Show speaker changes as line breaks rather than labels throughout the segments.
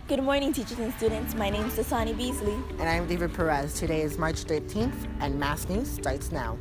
Good morning, teachers and students. My name is Dasani Beasley.
And I'm David Perez. Today is March 13th, and Mass News starts now.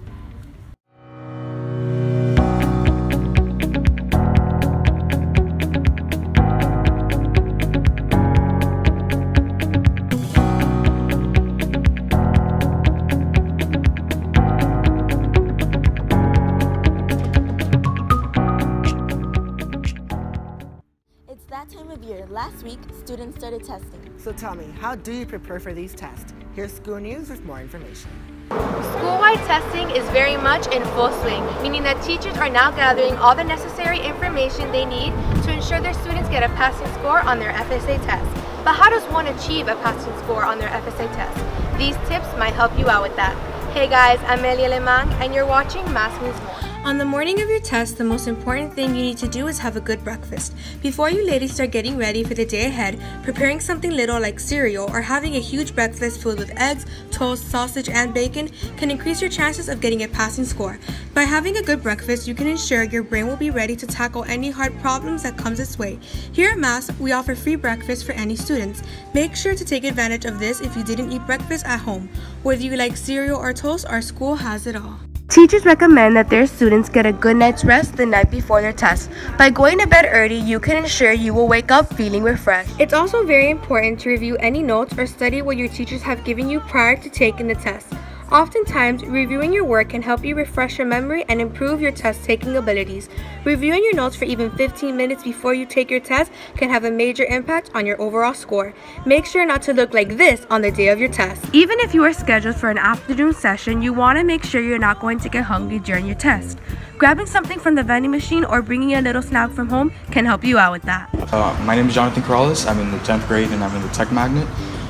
It's that time of year. Last week, students started testing.
So tell me, how do you prepare for these tests? Here's School News with more information.
School-wide testing is very much in full swing, meaning that teachers are now gathering all the necessary information they need to ensure their students get a passing score on their FSA test. But how does one achieve a passing score on their FSA test? These tips might help you out with that. Hey guys, I'm Amelia Lemang, and you're watching Mass News More. On the morning of your test, the most important thing you need to do is have a good breakfast. Before you ladies start getting ready for the day ahead, preparing something little like cereal or having a huge breakfast filled with eggs, toast, sausage, and bacon can increase your chances of getting a passing score. By having a good breakfast, you can ensure your brain will be ready to tackle any hard problems that comes its way. Here at Mass, we offer free breakfast for any students. Make sure to take advantage of this if you didn't eat breakfast at home. Whether you like cereal or toast, our school has it all. Teachers recommend that their students get a good night's rest the night before their test. By going to bed early, you can ensure you will wake up feeling refreshed. It's also very important to review any notes or study what your teachers have given you prior to taking the test. Oftentimes, reviewing your work can help you refresh your memory and improve your test-taking abilities. Reviewing your notes for even 15 minutes before you take your test can have a major impact on your overall score. Make sure not to look like this on the day of your test. Even if you are scheduled for an afternoon session, you want to make sure you're not going to get hungry during your test. Grabbing something from the vending machine or bringing a little snack from home can help you out with that.
My name is Jonathan Corrales. I'm in the 10th grade and I'm in the Tech Magnet.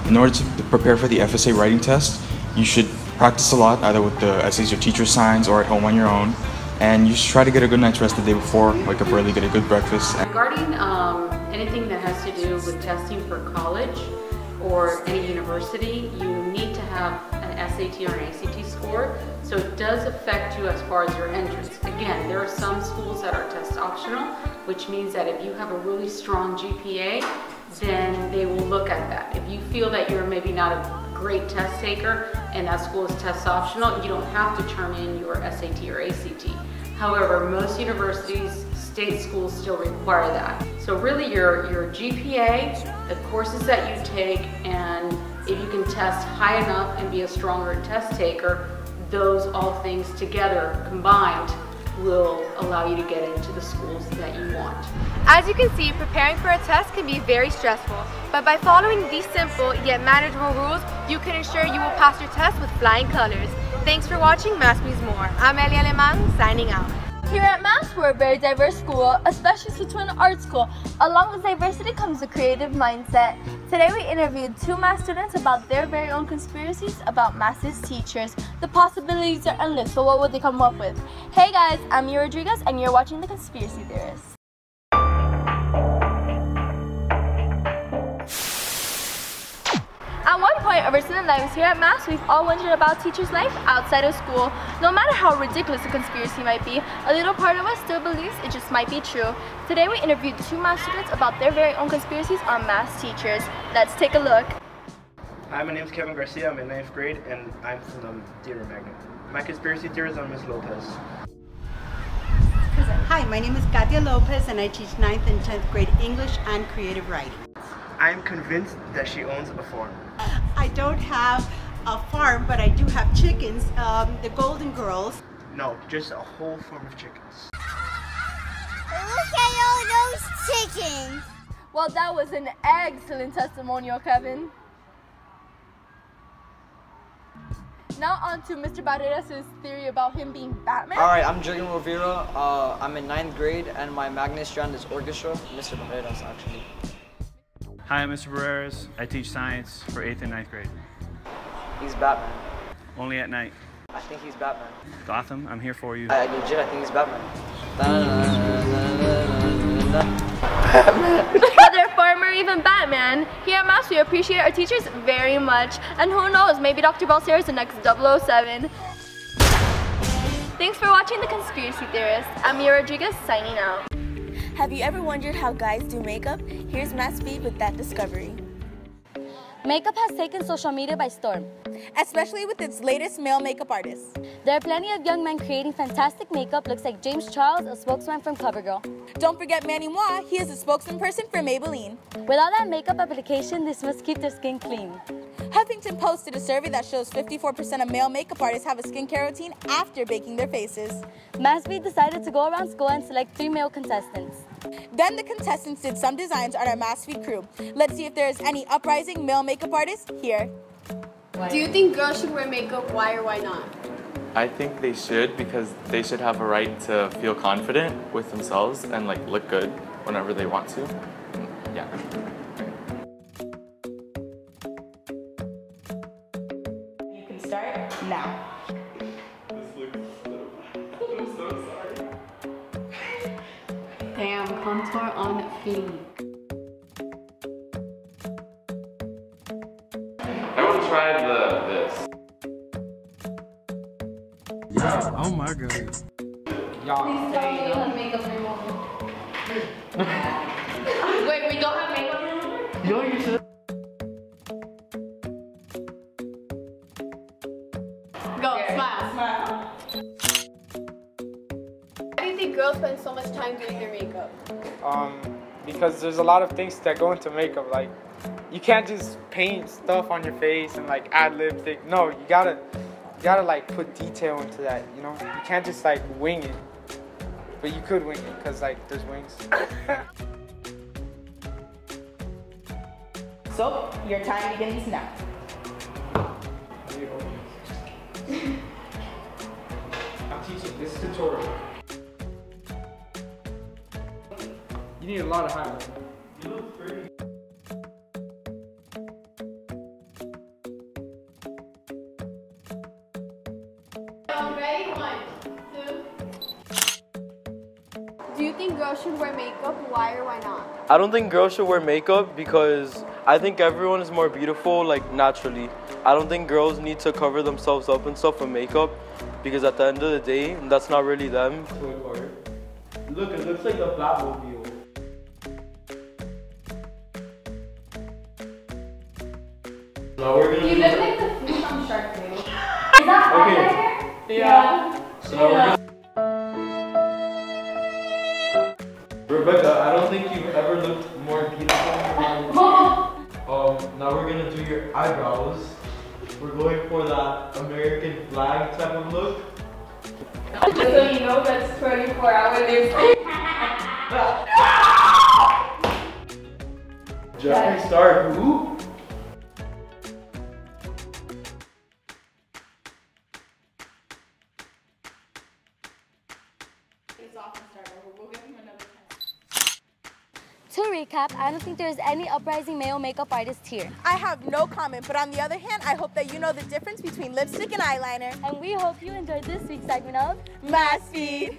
In order to prepare for the FSA writing test, you should practice a lot, either with the essays your teacher signs or at home on your own. And you should try to get a good night's rest the day before, wake up early, get a good breakfast.
Regarding anything that has to do with testing for college or any university, you need to have an SAT or an ACT score. So it does affect you as far as your entrance. Again, there are some schools that are test optional, which means that if you have a really strong GPA, then they will look at that. If you feel that you're maybe not a great test taker and that school is test optional, you don't have to turn in your SAT or ACT. However, most universities, state schools still require that. So really your GPA, the courses that you take, and if you can test high enough and be a stronger test taker, those all things together combined will allow you to get into the schools that you want.
As you can see, preparing for a test can be very stressful, but by following these simple yet manageable rules, you can ensure you will pass your test with flying colors. Thanks for watching Mass News More. I'm Amelia Lemang, signing out.
Here at Mass, we're a very diverse school, especially Switzerland Art School. Along with diversity comes a creative mindset. Today we interviewed two Mass students about their very own conspiracies about Mass's teachers. The possibilities are endless, so what would they come up with? Hey guys, I'm Mia Rodriguez and you're watching The Conspiracy Theorists. At one point of our student lives here at Mass, we've all wondered about teachers' life outside of school. No matter how ridiculous a conspiracy might be, a little part of us still believes it just might be true. Today we interviewed two Mass students about their very own conspiracies on Mass teachers. Let's take a look.
Hi, my name is Kevin Garcia. I'm in 9th grade and I'm from the Theater Magnet. My conspiracy theory is on Ms. Lopez.
Hi, my name is Katia Lopez and I teach 9th and 10th grade English and creative writing.
I am convinced that she owns a farm.
I don't have a farm, but I do have chickens, the Golden Girls.
No, just a whole farm of chickens.
Look at all those chickens!
Well, that was an excellent testimonial, Kevin. Now on to Mr. Barreras' theory about him being Batman.
Alright, I'm Jürgen Rivera. I'm in 9th grade and my magnet strand is orchestra. Mr. Barreras, actually.
Hi, I'm Mr. Barreras. I teach science for 8th and 9th grade.
He's Batman.
Only at night.
I think he's Batman.
Gotham, I'm here for you.
I think he's Batman.
Whether farmer or even Batman, here at Mass we appreciate our teachers very much. And who knows, maybe Dr. Balser is the next 007. Thanks for watching The Conspiracy Theorist. I'm Mia Rodriguez, signing out.
Have you ever wondered how guys do makeup? Here's Mass B with that discovery.
Makeup has taken social media by storm,
especially with its latest male makeup artists.
There are plenty of young men creating fantastic makeup looks like James Charles, a spokesman from CoverGirl.
Don't forget Manny Moore, he is a spokesperson for Maybelline.
With all that makeup application, they must keep their skin clean.
Huffington Post did a survey that shows 54% of male makeup artists have a skincare routine after baking their faces.
Massbeat decided to go around school and select 3 male contestants.
Then the contestants did some designs on our Massbeat crew. Let's see if there is any uprising male makeup artists here.
Do you think girls should wear makeup? Why or why not?
I think they should because they should have a right to feel confident with themselves and like look good whenever they want to. Yeah.
You can start now.
I'm so sorry.
Damn, contour on feet.
I want to try this.
Yeah, oh my god.
Please tell me you have makeup remover. Wait, we don't have makeup remover?
Yo, you should.
Go, smile. Smile. Why do you think girls spend so much time doing their makeup?
Because there's a lot of things that go into makeup. Like, you can't just paint stuff on your face and like add lipstick. No, you gotta like put detail into that. You know, you can't just like wing it. But you could wing it because like there's wings.
So your time begins now.
I'm teaching this tutorial. You need a lot of highlight. You look pretty.
Ready? 1, 2. Do you think girls should wear makeup? Why or why not?
I don't think girls should wear makeup because I think everyone is more beautiful like naturally. I don't think girls need to cover themselves up and stuff with makeup because at the end of the day, that's not really them.
Look, it looks like a Batmobile.
Now we're gonna
You look like the fish on Shark Tank. Is that
okay.
Yeah.
So now we're gonna... Rebecca, I don't think you've ever looked more beautiful. Now we're gonna do your eyebrows. We're going for that American flag type of look.
So you know that's 24-hour news.
Jeffree Star, who?
To recap, I don't think there is any uprising male makeup artist here.
I have no comment, but on the other hand, I hope that you know the difference between lipstick and eyeliner.
And we hope you enjoyed this week's segment of
Massbeat.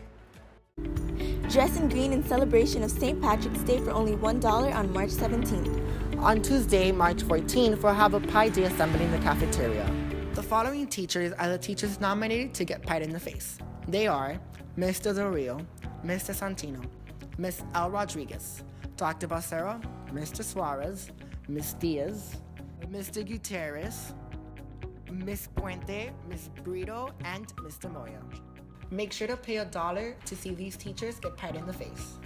Dress in green in celebration of St. Patrick's Day for only $1 on March 17th.
On Tuesday, March 14th, we'll have a Pie Day assembly in the cafeteria. The following teachers are the teachers nominated to get pied in the face. They are Mr. Del Rio, Mr. Santino, Miss L. Rodriguez, Dr. Bacero, Mr. Suarez, Miss Diaz, Mr. Gutierrez, Miss Puente, Miss Brito, and Mr. Moya. Make sure to pay $1 to see these teachers get pied in the face.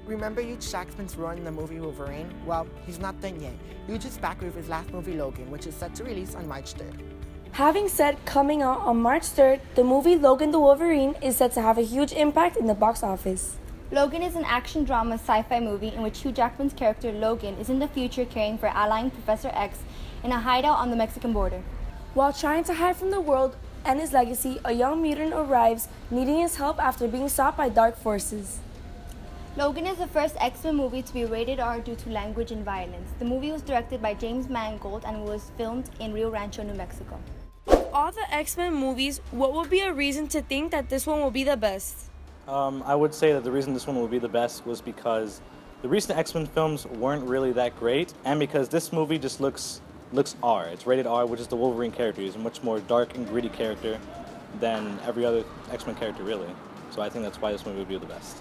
Remember Hugh Jackman's role in the movie Wolverine? Well, he's not done yet. Hugh is back with his last movie Logan, which is set to release on March 3rd.
Having said coming out on March 3rd, the movie Logan the Wolverine is set to have a huge impact in the box office.
Logan is an action drama sci-fi movie in which Hugh Jackman's character Logan is in the future caring for allying Professor X in a hideout on the Mexican border.
While trying to hide from the world and his legacy, a young mutant arrives needing his help after being sought by dark forces.
Logan is the first X-Men movie to be rated R due to language and violence. The movie was directed by James Mangold and was filmed in Rio Rancho, New Mexico.
Of all the X-Men movies, what would be a reason to think that this one will be the best?
I would say that the reason this one will be the best was because the recent X-Men films weren't really that great, and because this movie just looks R. It's rated R, which is the Wolverine character. He's a much more dark and gritty character than every other X-Men character, really. So I think that's why this movie would be the best.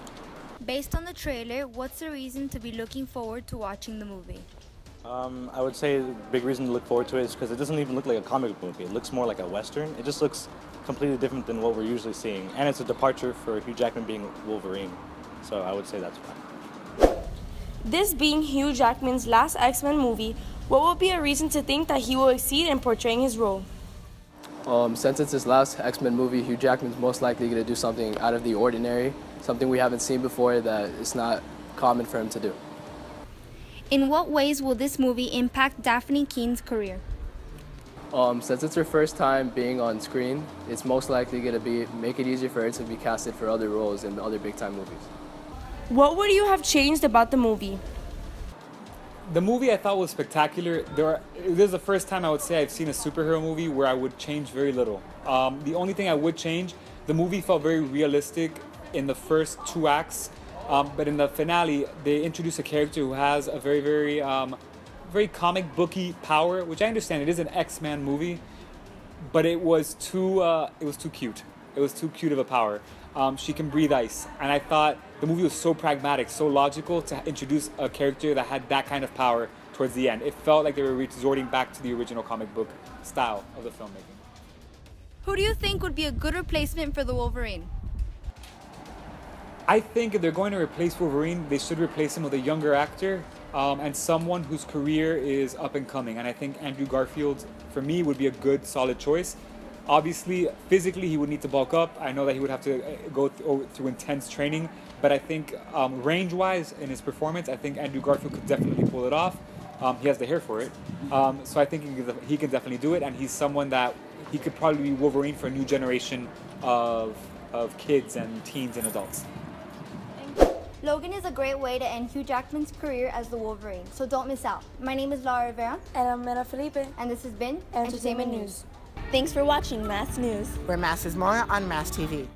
Based on the trailer, what's the reason to be looking forward to watching the movie?
I would say the big reason to look forward to it is because it doesn't even look like a comic book movie. It looks more like a Western. It just looks completely different than what we're usually seeing. And it's a departure for Hugh Jackman being Wolverine. So I would say that's why.
This being Hugh Jackman's last X-Men movie, what would be a reason to think that he will exceed in portraying his role?
Since it's his last X-Men movie, Hugh Jackman's most likely going to do something out of the ordinary, something we haven't seen before that is not common for him to do.
In what ways will this movie impact Daphne Keene's career?
Since it's her first time being on screen, it's most likely going to make it easier for her to be casted for other roles in other big-time movies.
What would you have changed about the movie?
The movie I thought was spectacular. This is the first time I would say I've seen a superhero movie where I would change very little. The only thing I would change, the movie felt very realistic in the first 2 acts, but in the finale, they introduce a character who has a very comic booky power, which I understand it is an X-Men movie, but it was too cute. It was too cute of a power. She can breathe ice, and I thought the movie was so pragmatic, so logical to introduce a character that had that kind of power towards the end. It felt like they were resorting back to the original comic book style of the filmmaking.
Who do you think would be a good replacement for the Wolverine?
I think if they're going to replace Wolverine, they should replace him with a younger actor and someone whose career is up and coming. And I think Andrew Garfield, for me, would be a good, solid choice. Obviously, physically, he would need to bulk up. I know that he would have to go through intense training. But I think range-wise in his performance, I think Andrew Garfield could definitely pull it off. He has the hair for it. So I think he can definitely do it. And he's someone that he could probably be Wolverine for a new generation of kids and teens and adults.
Logan is a great way to end Hugh Jackman's career as the Wolverine, so don't miss out. My name is Laura Rivera.
And I'm Mena Felipe.
And this has been Entertainment News.
Thanks for watching Mass News,
where Mass is more on Mass TV.